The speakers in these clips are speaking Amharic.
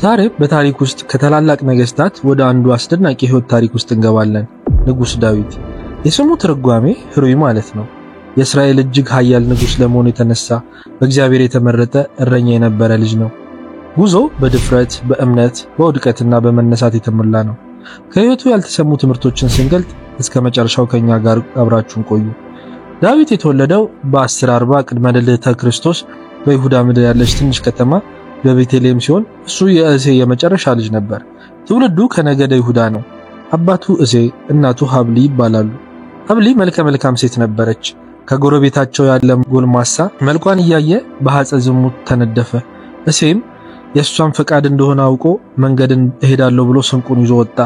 ዛሬ በታሪክ ውስጥ ከተላላቅ ነገስታት ወደ አንዱ አስደናቂ ህይወት ታሪክ ውስጥ እንገባለን። ንጉስ ዳዊት። የስሙ ትርጓሜ ህሩይ ማለት ነው። የእስራኤል እጅግ ኃያል ንጉስ ለመሆን የተነሳ በእግዚአብሔር የተመረጠ እረኛ የነበረ ልጅ ነው። ጉዞ በድፍረት፣ በእምነት፣ በውድቀትና በመነሳት የተሞላ ነው። ከህይወቱ ያልተሰሙ ትምህርቶችን ስንገልጥ እስከ መጨረሻው ከኛ ጋር አብራችሁን ቆዩ። ዳዊት የተወለደው በ1040 ቅድመ ልደተ ክርስቶስ በይሁዳ ምድር ያለች ትንሽ ከተማ በቤተልሔም ሲሆን እሱ የእሴይ የመጨረሻ ልጅ ነበር። ትውልዱ ከነገደ ይሁዳ ነው። አባቱ እሴይ፣ እናቱ ሀብሊ ይባላሉ። ሀብሊ መልከ ሴት ነበረች። ከጎረቤታቸው ያለ ጎልማሳ መልኳን እያየ በሐጸ ዝሙት ተነደፈ። እሴይም የእሷን ፈቃድ እንደሆነ አውቆ መንገድን እሄዳለሁ ብሎ ስንቁን ይዞ ወጣ።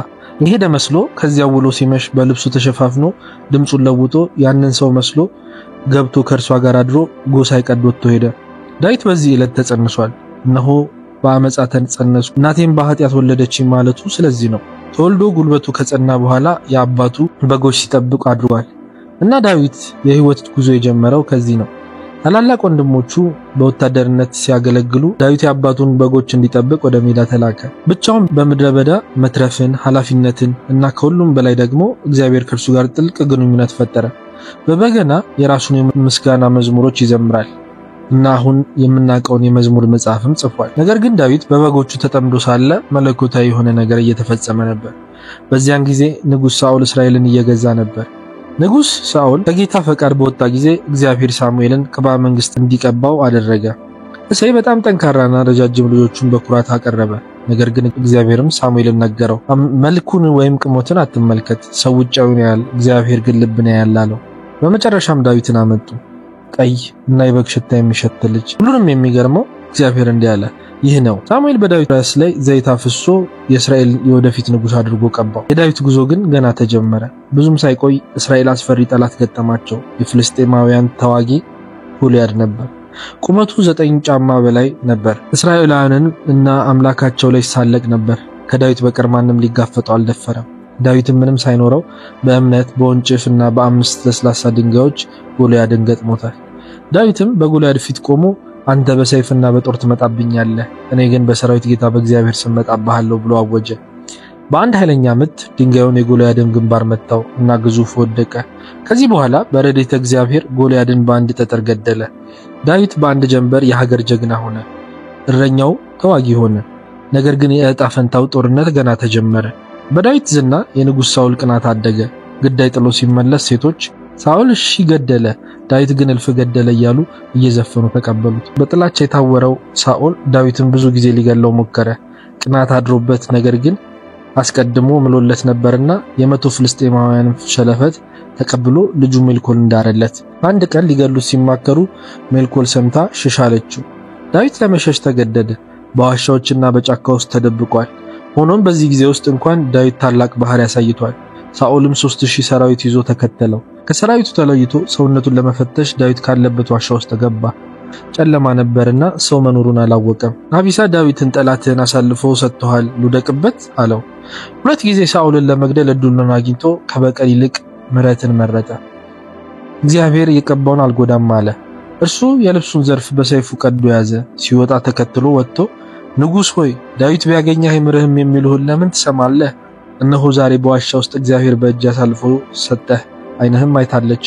የሄደ መስሎ ከዚያው ውሎ ሲመሽ በልብሱ ተሸፋፍኖ ድምጹን ለውጦ ያንን ሰው መስሎ ገብቶ ከእርሷ ጋር አድሮ ጎሳ ይቀድ ወጥቶ ሄደ። ዳዊት በዚህ ዕለት ተጸንሷል። እነሆ በአመጻ ተጸነስኩ እናቴም በኃጢአት ወለደችኝ ማለቱ ስለዚህ ነው። ተወልዶ ጉልበቱ ከጸና በኋላ የአባቱ በጎች ሲጠብቅ አድሯል እና ዳዊት የህይወት ጉዞ የጀመረው ከዚህ ነው። ታላላቅ ወንድሞቹ በወታደርነት ሲያገለግሉ ዳዊት የአባቱን በጎች እንዲጠብቅ ወደ ሜዳ ተላከ። ብቻውን በምድረ በዳ መትረፍን፣ ኃላፊነትን እና ከሁሉም በላይ ደግሞ እግዚአብሔር ከእርሱ ጋር ጥልቅ ግንኙነት ፈጠረ። በበገና የራሱን የምስጋና መዝሙሮች ይዘምራል እና አሁን የምናውቀውን የመዝሙር መጽሐፍም ጽፏል። ነገር ግን ዳዊት በበጎቹ ተጠምዶ ሳለ መለኮታዊ የሆነ ነገር እየተፈጸመ ነበር። በዚያን ጊዜ ንጉስ ሳኦል እስራኤልን እየገዛ ነበር። ንጉስ ሳኦል ከጌታ ፈቃድ በወጣ ጊዜ እግዚአብሔር ሳሙኤልን ቅባ መንግስት እንዲቀባው አደረገ። እሴይ በጣም ጠንካራና ረጃጅም ልጆቹን በኩራት አቀረበ። ነገር ግን እግዚአብሔርም ሳሙኤልን ነገረው፣ መልኩን ወይም ቅሞትን አትመልከት፣ ሰው ውጫዊውን ያያል፣ እግዚአብሔር ግን ልብን ያያል አለው። በመጨረሻም ዳዊትን አመጡ። ቀይ እና የበግ ሽታ የሚሸት ልጅ። ሁሉንም የሚገርመው እግዚአብሔር እንዲህ አለ፣ ይህ ነው። ሳሙኤል በዳዊት ራስ ላይ ዘይት አፍሶ የእስራኤል የወደፊት ንጉስ አድርጎ ቀባው። የዳዊት ጉዞ ግን ገና ተጀመረ። ብዙም ሳይቆይ እስራኤል አስፈሪ ጠላት ገጠማቸው። የፍልስጤማውያን ተዋጊ ጎልያድ ነበር። ቁመቱ 9 ጫማ በላይ ነበር። እስራኤላውያንን እና አምላካቸው ላይ ሳለቅ ነበር። ከዳዊት በቀር ማንም ሊጋፈጠው አልደፈረም። ዳዊት ምንም ሳይኖረው በእምነት በወንጭፍና በ5 ለስላሳ ድንጋዮች ጎልያድን ገጥሞታል። ዳዊትም በጎልያድ ፊት ቆሞ አንተ በሰይፍና በጦር ትመጣብኛለህ፣ እኔ ግን በሰራዊት ጌታ በእግዚአብሔር ስም መጣብሃለሁ ብሎ አወጀ። በአንድ ኃይለኛ ምት ድንጋዩን የጎልያድን ግንባር መታው እና ግዙፍ ወደቀ። ከዚህ በኋላ በረድኤተ እግዚአብሔር ጎልያድን በአንድ ጠጠር ገደለ። ዳዊት በአንድ ጀንበር የሀገር ጀግና ሆነ። እረኛው ተዋጊ ሆነ። ነገር ግን የዕጣ ፈንታው ጦርነት ገና ተጀመረ። በዳዊት ዝና የንጉስ ሳኦል ቅናት አደገ። ግዳይ ጥሎ ሲመለስ ሴቶች ሳኦል እሺ ገደለ፣ ዳዊት ግን እልፍ ገደለ እያሉ እየዘፈኑ ተቀበሉት። በጥላቻ የታወረው ሳኦል ዳዊትን ብዙ ጊዜ ሊገለው ሞከረ። ቅናት አድሮበት ነገር ግን አስቀድሞ ምሎለት ነበርና የ100 ፍልስጤማውያን ሸለፈት ተቀብሎ ልጁ ሜልኮል እንዳረለት። አንድ ቀን ሊገሉት ሲማከሩ ሜልኮል ሰምታ ሽሻለችው። ዳዊት ለመሸሽ ተገደደ። በዋሻዎችና በጫካ ውስጥ ተደብቋል። ሆኖም በዚህ ጊዜ ውስጥ እንኳን ዳዊት ታላቅ ባህሪ ያሳይቷል። ሳኦልም 3000 ሰራዊት ይዞ ተከተለው። ከሰራዊቱ ተለይቶ ሰውነቱን ለመፈተሽ ዳዊት ካለበት ዋሻ ውስጥ ገባ። ጨለማ ነበርና ሰው መኖሩን አላወቀም። አቢሳ ዳዊትን ጠላትን አሳልፎ ሰጥቷል፣ ልውደቅበት አለው። 2 ጊዜ ሳኦልን ለመግደል እድሉን አግኝቶ ከበቀል ይልቅ ምሕረትን መረጠ። እግዚአብሔር የቀባውን አልጎዳም አለ። እርሱ የልብሱን ዘርፍ በሰይፉ ቀዶ ያዘ። ሲወጣ ተከትሎ ወጥቶ ንጉስ ሆይ ዳዊት ቢያገኝህ አይምርህም የሚሉህን ለምን ትሰማለህ? እነሆ ዛሬ በዋሻ ውስጥ እግዚአብሔር በእጅ አሳልፎ ሰጠህ፣ ዓይንህም አይታለች።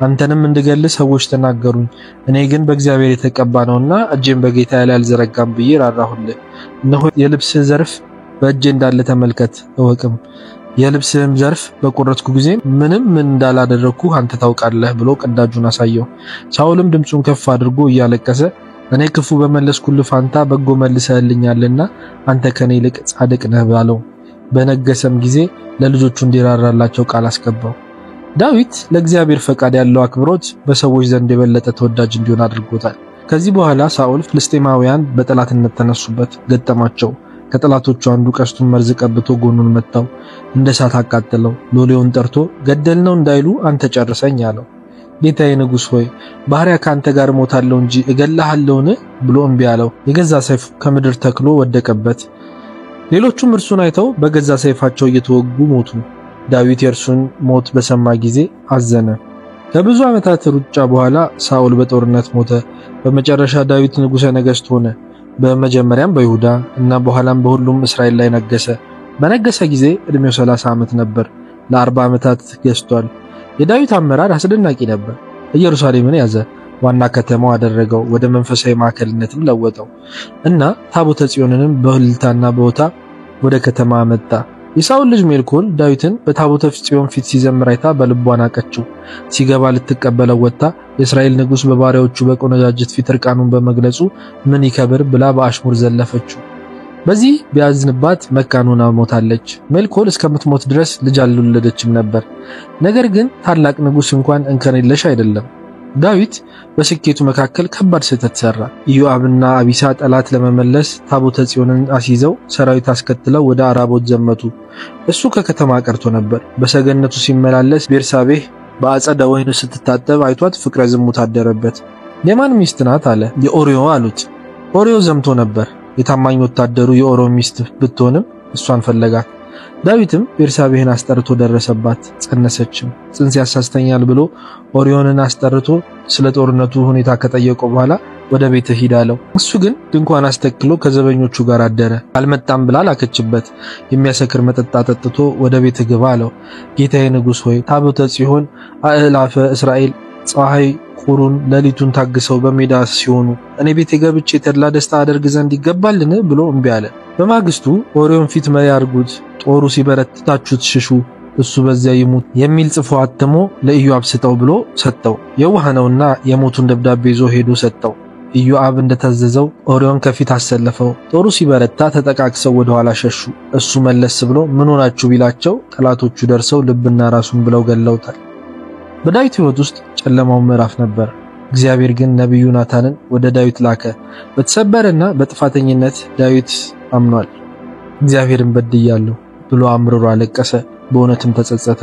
አንተንም እንድገልህ ሰዎች ተናገሩኝ። እኔ ግን በእግዚአብሔር የተቀባ ነውና እጄን በጌታ ላይ አልዘረጋም ብዬ ራራሁልህ። እነሆ የልብስህ ዘርፍ በእጄ እንዳለ ተመልከት እወቅም። የልብስህም ዘርፍ በቆረጥኩ ጊዜ ምን እንዳላደረኩ አንተ ታውቃለህ ብሎ ቅዳጁን አሳየው። ሳኦልም ድምጹን ከፍ አድርጎ እያለቀሰ እኔ ክፉ በመለስኩልህ ፋንታ በጎ መልሰህልኛልና አንተ ከኔ ይልቅ ጻድቅ ነህ ባለው። በነገሰም ጊዜ ለልጆቹ እንዲራራላቸው ቃል አስገባው። ዳዊት ለእግዚአብሔር ፈቃድ ያለው አክብሮት በሰዎች ዘንድ የበለጠ ተወዳጅ እንዲሆን አድርጎታል። ከዚህ በኋላ ሳኦል ፍልስጤማውያን በጠላትነት ተነሱበት፣ ገጠማቸው። ከጠላቶቹ አንዱ ቀስቱን መርዝ ቀብቶ ጎኑን መታው፣ እንደ እሳት አቃጠለው። ሎሌውን ጠርቶ ገደልነው እንዳይሉ አንተ ጨርሰኝ አለው። ጌታዬ ንጉስ ሆይ ባሪያ ካንተ ጋር ሞታለው እንጂ እገላሃለውን ብሎ እምቢ አለው። የገዛ ሰይፍ ከምድር ተክሎ ወደቀበት። ሌሎቹም እርሱን አይተው በገዛ ሰይፋቸው እየተወጉ ሞቱ። ዳዊት የእርሱን ሞት በሰማ ጊዜ አዘነ። ከብዙ ዓመታት ሩጫ በኋላ ሳኦል በጦርነት ሞተ። በመጨረሻ ዳዊት ንጉሠ ነገሥት ሆነ። በመጀመሪያም በይሁዳ እና በኋላም በሁሉም እስራኤል ላይ ነገሰ። በነገሰ ጊዜ እድሜው 30 ዓመት ነበር። ለ40 ዓመታት ገዝቷል። የዳዊት አመራር አስደናቂ ነበር። ኢየሩሳሌምን ያዘ፣ ዋና ከተማው አደረገው፣ ወደ መንፈሳዊ ማዕከልነትም ለወጠው እና ታቦተ ጽዮንንም በእልልታና በሆታ ወደ ከተማ አመጣ። የሳኦል ልጅ ሜልኮል ዳዊትን በታቦተ ጽዮን ፊት ሲዘምር አይታ በልቧ ናቀችው። ሲገባ ልትቀበለው ወጣ። የእስራኤል ንጉስ በባሪያዎቹ በቆነጃጅት ፊት እርቃኑን በመግለጹ ምን ይከብር ብላ በአሽሙር ዘለፈችው። በዚህ ቢያዝንባት መካን ሆና ሞታለች። ሜልኮል እስከምትሞት ድረስ ልጅ አልወለደችም ነበር። ነገር ግን ታላቅ ንጉስ እንኳን እንከን የለሽ አይደለም። ዳዊት በስኬቱ መካከል ከባድ ስህተት ሰራ። ኢዮአብና አቢሳ ጠላት ለመመለስ ታቦተ ጽዮንን አስይዘው ሰራዊት አስከትለው ወደ አራቦት ዘመቱ። እሱ ከከተማ ቀርቶ ነበር። በሰገነቱ ሲመላለስ ቤርሳቤህ በአጸደ ወይን ስትታጠብ አይቷት ፍቅረ ዝሙት አደረበት። የማን ሚስት ናት አለ። የኦሪዮ አሉት። ኦሪዮ ዘምቶ ነበር። የታማኝ ወታደሩ የኦሪዮ ሚስት ብትሆንም እሷን ፈለጋት። ዳዊትም ቤርሳቤህን አስጠርቶ ደረሰባት። ጸነሰችም። ጽንስ ያሳስተኛል ብሎ ኦሪዮንን አስጠርቶ ስለ ጦርነቱ ሁኔታ ከጠየቀው በኋላ ወደ ቤት ሂድ አለው። እሱ ግን ድንኳን አስተክሎ ከዘበኞቹ ጋር አደረ። አልመጣም ብላ ላከችበት። የሚያሰክር መጠጥ አጠጥቶ ወደ ቤት ግባ አለው። ጌታዬ ንጉሥ ሆይ ታቦተ ጽዮን አእላፈ እስራኤል ፀሐይ ቁሩን ሌሊቱን ታግሰው በሜዳ ሲሆኑ እኔ ቤት ገብቼ ተድላ ደስታ አደርግ ዘንድ ይገባልን ብሎ እምቢ አለ። በማግስቱ ኦሪዮን ፊት መሪ አርጉት፣ ጦሩ ሲበረታችሁት ሽሹ፣ እሱ በዚያ ይሙት የሚል ጽፎ አትሞ ለኢዮአብ ስጠው ብሎ ሰጠው። የዋህ ነውና የሞቱን ደብዳቤ ይዞ ሄዶ ሰጠው። ኢዮአብ እንደታዘዘው ኦሪዮን ከፊት አሰለፈው። ጦሩ ሲበረታ ተጠቃቅሰው ወደ ኋላ ሸሹ። እሱ መለስ ብሎ ምን ሆናችሁ ቢላቸው ጠላቶቹ ደርሰው ልብና ራሱን ብለው ገለውታል። በዳዊት ሕይወት ውስጥ ጨለማው ምዕራፍ ነበር። እግዚአብሔር ግን ነብዩ ናታንን ወደ ዳዊት ላከ። በተሰበረና በጥፋተኝነት ዳዊት አምኗል። እግዚአብሔርን በድያለሁ ብሎ አምርሮ አለቀሰ። በእውነትም ተጸጸተ።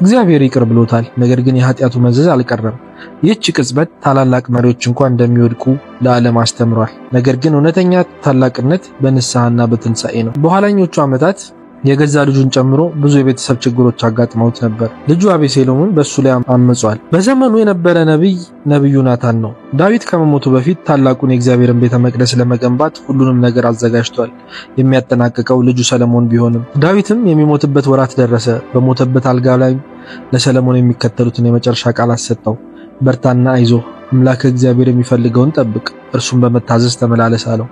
እግዚአብሔር ይቅር ብሎታል። ነገር ግን የኃጢያቱ መዘዝ አልቀረም። ይህች ቅጽበት ታላላቅ መሪዎች እንኳን እንደሚወድቁ ለዓለም አስተምሯል። ነገር ግን እውነተኛ ታላቅነት በንስሐና በትንሣኤ ነው። በኋላኞቹ ዓመታት የገዛ ልጁን ጨምሮ ብዙ የቤተሰብ ችግሮች አጋጥመውት ነበር። ልጁ አቤሴሎምን በሱ ላይ አመጿል። በዘመኑ የነበረ ነብዩ ናታን ነው። ዳዊት ከመሞቱ በፊት ታላቁን የእግዚአብሔርን ቤተ መቅደስ ለመገንባት ሁሉንም ነገር አዘጋጅቷል። የሚያጠናቅቀው ልጁ ሰለሞን ቢሆንም ዳዊትም የሚሞትበት ወራት ደረሰ። በሞተበት አልጋ ላይ ለሰለሞን የሚከተሉትን የመጨረሻ ቃላት ሰጠው። በርታና አይዞህ፣ አምላክ እግዚአብሔር የሚፈልገውን ጠብቅ፣ እርሱን በመታዘዝ ተመላለስ አለው።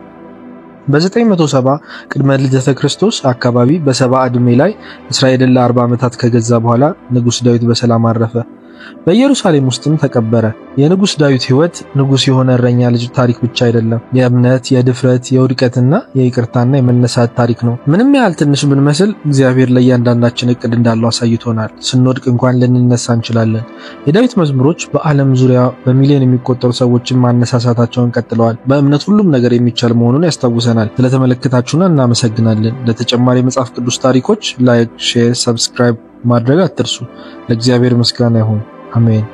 በ970 ቅድመ ልደተ ክርስቶስ አካባቢ በሰባ ዕድሜ ላይ እስራኤልን ለ40 ዓመታት ከገዛ በኋላ ንጉስ ዳዊት በሰላም አረፈ። በኢየሩሳሌም ውስጥም ተቀበረ። የንጉስ ዳዊት ሕይወት ንጉስ የሆነ እረኛ ልጅ ታሪክ ብቻ አይደለም። የእምነት፣ የድፍረት፣ የውድቀትና የይቅርታና የመነሳት ታሪክ ነው። ምንም ያህል ትንሽ ብንመስል እግዚአብሔር ለእያንዳንዳችን እቅድ እንዳለው አሳይቶናል። ስንወድቅ እንኳን ልንነሳ እንችላለን። የዳዊት መዝሙሮች በዓለም ዙሪያ በሚሊዮን የሚቆጠሩ ሰዎችን ማነሳሳታቸውን ቀጥለዋል። በእምነት ሁሉም ነገር የሚቻል መሆኑን ያስታውሰናል። ስለተመለከታችሁና እናመሰግናለን። ለተጨማሪ መጽሐፍ ቅዱስ ታሪኮች ላይክ፣ ሼር፣ ሰብስክራይብ ማድረግ አትርሱ። ለእግዚአብሔር ምስጋና ይሁን። አሜን።